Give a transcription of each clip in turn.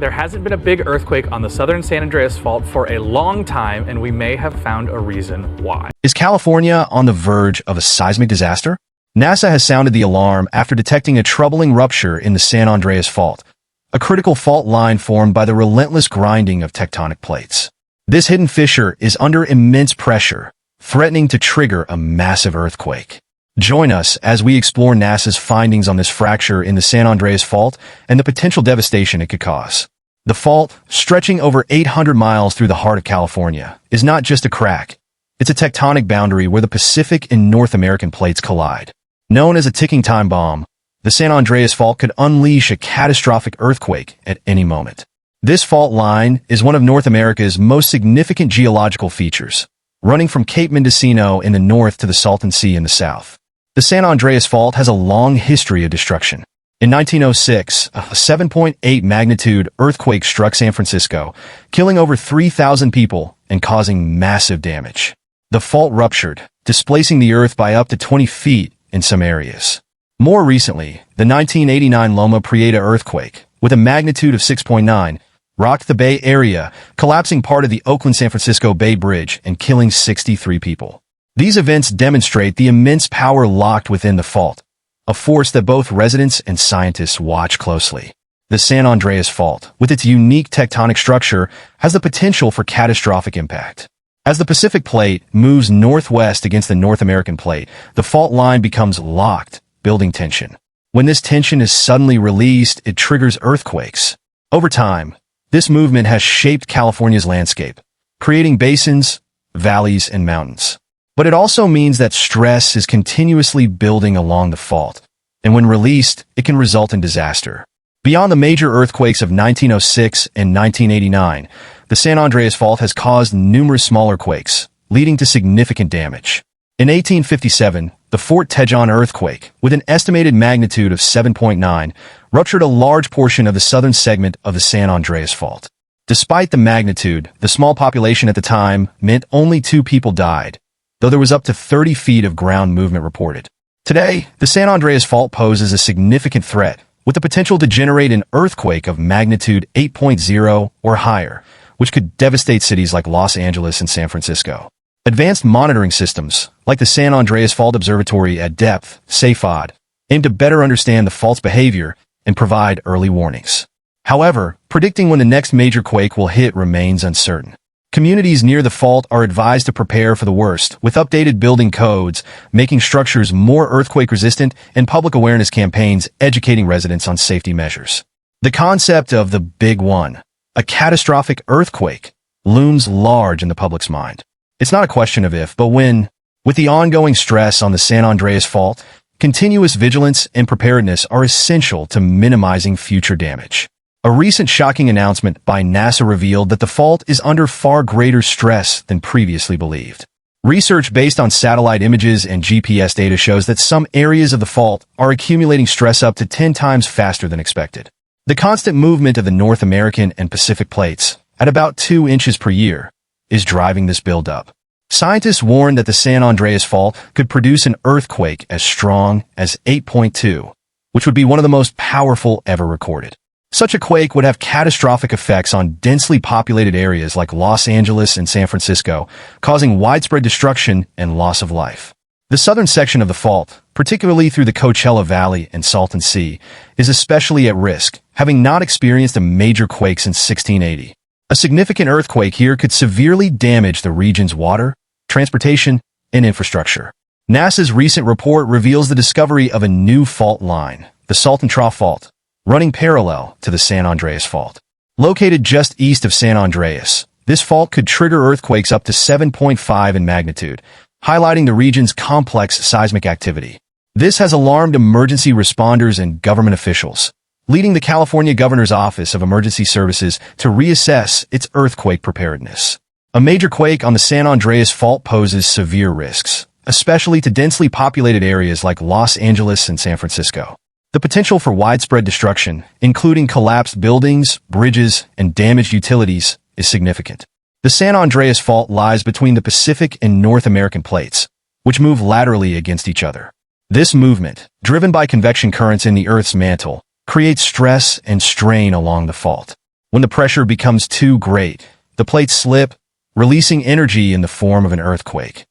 There hasn't been a big earthquake on the southern San Andreas Fault for a long time, and we may have found a reason why. Is California on the verge of a seismic disaster? NASA has sounded the alarm after detecting a troubling rupture in the San Andreas Fault, a critical fault line formed by the relentless grinding of tectonic plates. This hidden fissure is under immense pressure, threatening to trigger a massive earthquake. Join us as we explore NASA's findings on this fracture in the San Andreas Fault and the potential devastation it could cause. The fault, stretching over 800 miles through the heart of California, is not just a crack. It's a tectonic boundary where the Pacific and North American plates collide. Known as a ticking time bomb, the San Andreas Fault could unleash a catastrophic earthquake at any moment. This fault line is one of North America's most significant geological features, running from Cape Mendocino in the north to the Salton Sea in the south. The San Andreas Fault has a long history of destruction. In 1906, a 7.8 magnitude earthquake struck San Francisco, killing over 3,000 people and causing massive damage. The fault ruptured, displacing the earth by up to 20 feet in some areas. More recently, the 1989 Loma Prieta earthquake, with a magnitude of 6.9, rocked the Bay Area, collapsing part of the Oakland-San Francisco Bay Bridge and killing 63 people. These events demonstrate the immense power locked within the fault, a force that both residents and scientists watch closely. The San Andreas Fault, with its unique tectonic structure, has the potential for catastrophic impact. As the Pacific Plate moves northwest against the North American Plate, the fault line becomes locked, building tension. When this tension is suddenly released, it triggers earthquakes. Over time, this movement has shaped California's landscape, creating basins, valleys, and mountains. But it also means that stress is continuously building along the fault, and when released, it can result in disaster. Beyond the major earthquakes of 1906 and 1989, the San Andreas Fault has caused numerous smaller quakes, leading to significant damage. In 1857, the Fort Tejon earthquake, with an estimated magnitude of 7.9, ruptured a large portion of the southern segment of the San Andreas Fault. Despite the magnitude, the small population at the time meant only 2 people died, though there was up to 30 feet of ground movement reported. Today, the San Andreas Fault poses a significant threat, with the potential to generate an earthquake of magnitude 8.0 or higher, which could devastate cities like Los Angeles and San Francisco. Advanced monitoring systems, like the San Andreas Fault Observatory at depth, SAFOD, aim to better understand the fault's behavior and provide early warnings. However, predicting when the next major quake will hit remains uncertain. Communities near the fault are advised to prepare for the worst, with updated building codes, making structures more earthquake-resistant, and public awareness campaigns educating residents on safety measures. The concept of the Big One, a catastrophic earthquake, looms large in the public's mind. It's not a question of if, but when. With the ongoing stress on the San Andreas Fault, continuous vigilance and preparedness are essential to minimizing future damage. A recent shocking announcement by NASA revealed that the fault is under far greater stress than previously believed. Research based on satellite images and GPS data shows that some areas of the fault are accumulating stress up to 10 times faster than expected. The constant movement of the North American and Pacific plates, at about 2 inches per year, is driving this buildup. Scientists warn that the San Andreas Fault could produce an earthquake as strong as 8.2, which would be one of the most powerful ever recorded. Such a quake would have catastrophic effects on densely populated areas like Los Angeles and San Francisco, causing widespread destruction and loss of life. The southern section of the fault, particularly through the Coachella Valley and Salton Sea, is especially at risk, having not experienced a major quake since 1680. A significant earthquake here could severely damage the region's water, transportation, and infrastructure. NASA's recent report reveals the discovery of a new fault line, the Salton Trough Fault, running parallel to the San Andreas Fault. Located just east of San Andreas, this fault could trigger earthquakes up to 7.5 in magnitude, highlighting the region's complex seismic activity. This has alarmed emergency responders and government officials, leading the California Governor's Office of Emergency Services to reassess its earthquake preparedness. A major quake on the San Andreas Fault poses severe risks, especially to densely populated areas like Los Angeles and San Francisco. The potential for widespread destruction, including collapsed buildings, bridges, and damaged utilities, is significant. The San Andreas Fault lies between the Pacific and North American plates, which move laterally against each other. This movement, driven by convection currents in the Earth's mantle, creates stress and strain along the fault. When the pressure becomes too great, the plates slip, releasing energy in the form of an earthquake.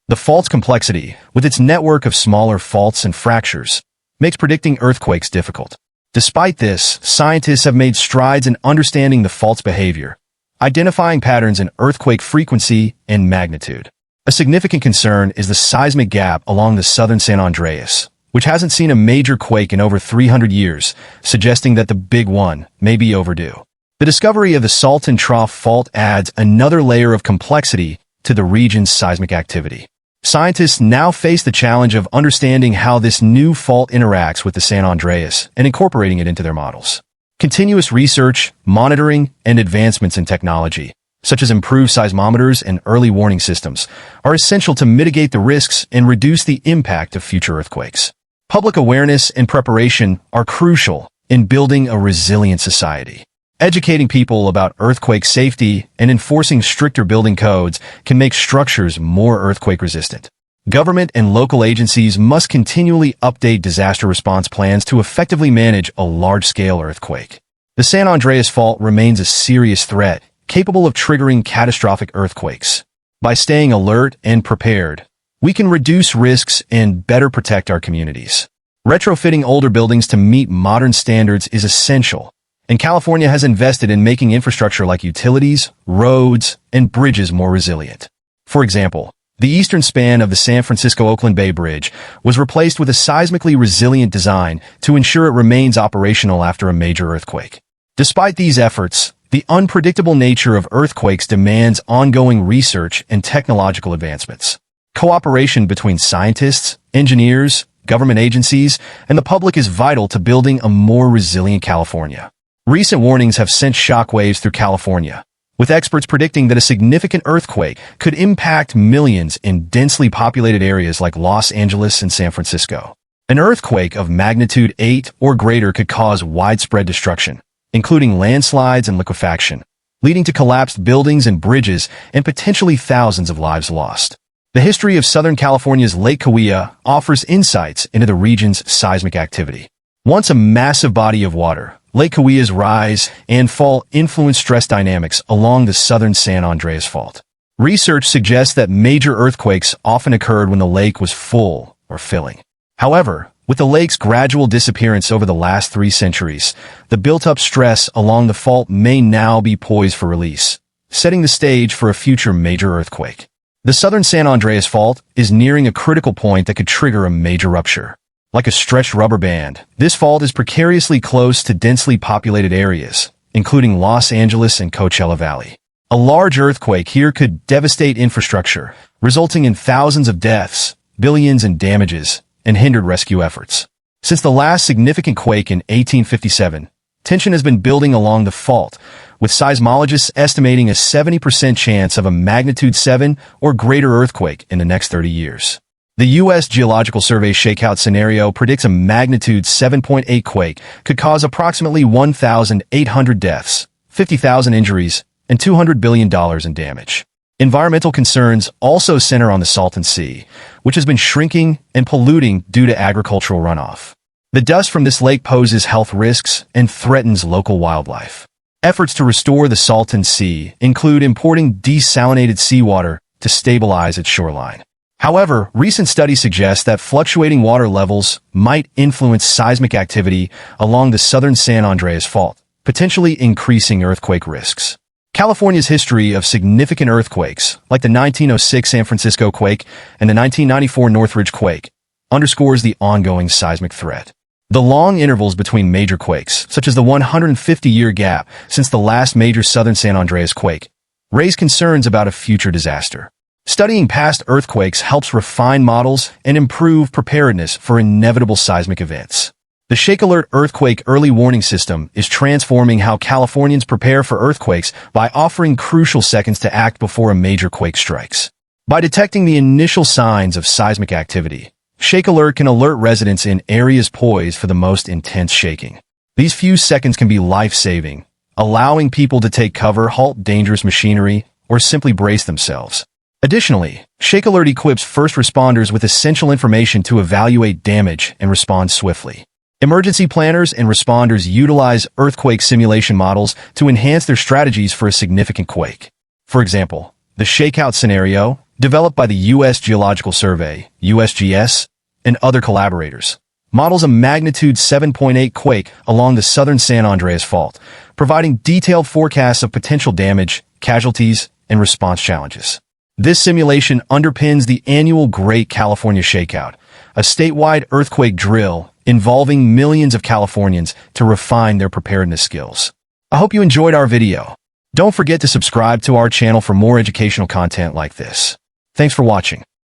The fault's complexity, with its network of smaller faults and fractures, makes predicting earthquakes difficult. Despite this, scientists have made strides in understanding the fault's behavior, identifying patterns in earthquake frequency and magnitude. A significant concern is the seismic gap along the southern San Andreas, which hasn't seen a major quake in over 300 years, suggesting that the big one may be overdue. The discovery of the Salton Trough Fault adds another layer of complexity to the region's seismic activity. Scientists now face the challenge of understanding how this new fault interacts with the San Andreas and incorporating it into their models. Continuous research, monitoring, and advancements in technology, such as improved seismometers and early warning systems, are essential to mitigate the risks and reduce the impact of future earthquakes. Public awareness and preparation are crucial in building a resilient society. Educating people about earthquake safety and enforcing stricter building codes can make structures more earthquake-resistant. Government and local agencies must continually update disaster response plans to effectively manage a large-scale earthquake. The San Andreas Fault remains a serious threat, capable of triggering catastrophic earthquakes. By staying alert and prepared, we can reduce risks and better protect our communities. Retrofitting older buildings to meet modern standards is essential, and California has invested in making infrastructure like utilities, roads, and bridges more resilient. For example, the eastern span of the San Francisco-Oakland Bay Bridge was replaced with a seismically resilient design to ensure it remains operational after a major earthquake. Despite these efforts, the unpredictable nature of earthquakes demands ongoing research and technological advancements. Cooperation between scientists, engineers, government agencies, and the public is vital to building a more resilient California. Recent warnings have sent shockwaves through California, with experts predicting that a significant earthquake could impact millions in densely populated areas like Los Angeles and San Francisco. An earthquake of magnitude 8 or greater could cause widespread destruction, including landslides and liquefaction, leading to collapsed buildings and bridges and potentially thousands of lives lost. The history of Southern California's Lake Cahuilla offers insights into the region's seismic activity. Once a massive body of water, Lake Cahuilla's rise and fall influence stress dynamics along the southern San Andreas Fault. Research suggests that major earthquakes often occurred when the lake was full or filling. However, with the lake's gradual disappearance over the last 3 centuries, the built-up stress along the fault may now be poised for release, setting the stage for a future major earthquake. The southern San Andreas Fault is nearing a critical point that could trigger a major rupture. Like a stretched rubber band, this fault is precariously close to densely populated areas, including Los Angeles and Coachella Valley. A large earthquake here could devastate infrastructure, resulting in thousands of deaths, billions in damages, and hindered rescue efforts. Since the last significant quake in 1857, tension has been building along the fault, with seismologists estimating a 70% chance of a magnitude 7 or greater earthquake in the next 30 years. The U.S. Geological Survey shakeout scenario predicts a magnitude 7.8 quake could cause approximately 1,800 deaths, 50,000 injuries, and $200 billion in damage. Environmental concerns also center on the Salton Sea, which has been shrinking and polluting due to agricultural runoff. The dust from this lake poses health risks and threatens local wildlife. Efforts to restore the Salton Sea include importing desalinated seawater to stabilize its shoreline. However, recent studies suggest that fluctuating water levels might influence seismic activity along the southern San Andreas Fault, potentially increasing earthquake risks. California's history of significant earthquakes, like the 1906 San Francisco quake and the 1994 Northridge quake, underscores the ongoing seismic threat. The long intervals between major quakes, such as the 150-year gap since the last major southern San Andreas quake, raise concerns about a future disaster. Studying past earthquakes helps refine models and improve preparedness for inevitable seismic events. The Shake Alert Earthquake Early Warning System is transforming how Californians prepare for earthquakes by offering crucial seconds to act before a major quake strikes. By detecting the initial signs of seismic activity, Shake Alert can alert residents in areas poised for the most intense shaking. These few seconds can be life-saving, allowing people to take cover, halt dangerous machinery, or simply brace themselves. Additionally, Shake Alert equips first responders with essential information to evaluate damage and respond swiftly. Emergency planners and responders utilize earthquake simulation models to enhance their strategies for a significant quake. For example, the shakeout scenario, developed by the U.S. Geological Survey, USGS, and other collaborators, models a magnitude 7.8 quake along the southern San Andreas Fault, providing detailed forecasts of potential damage, casualties, and response challenges. This simulation underpins the annual Great California Shakeout, a statewide earthquake drill involving millions of Californians to refine their preparedness skills. I hope you enjoyed our video. Don't forget to subscribe to our channel for more educational content like this. Thanks for watching.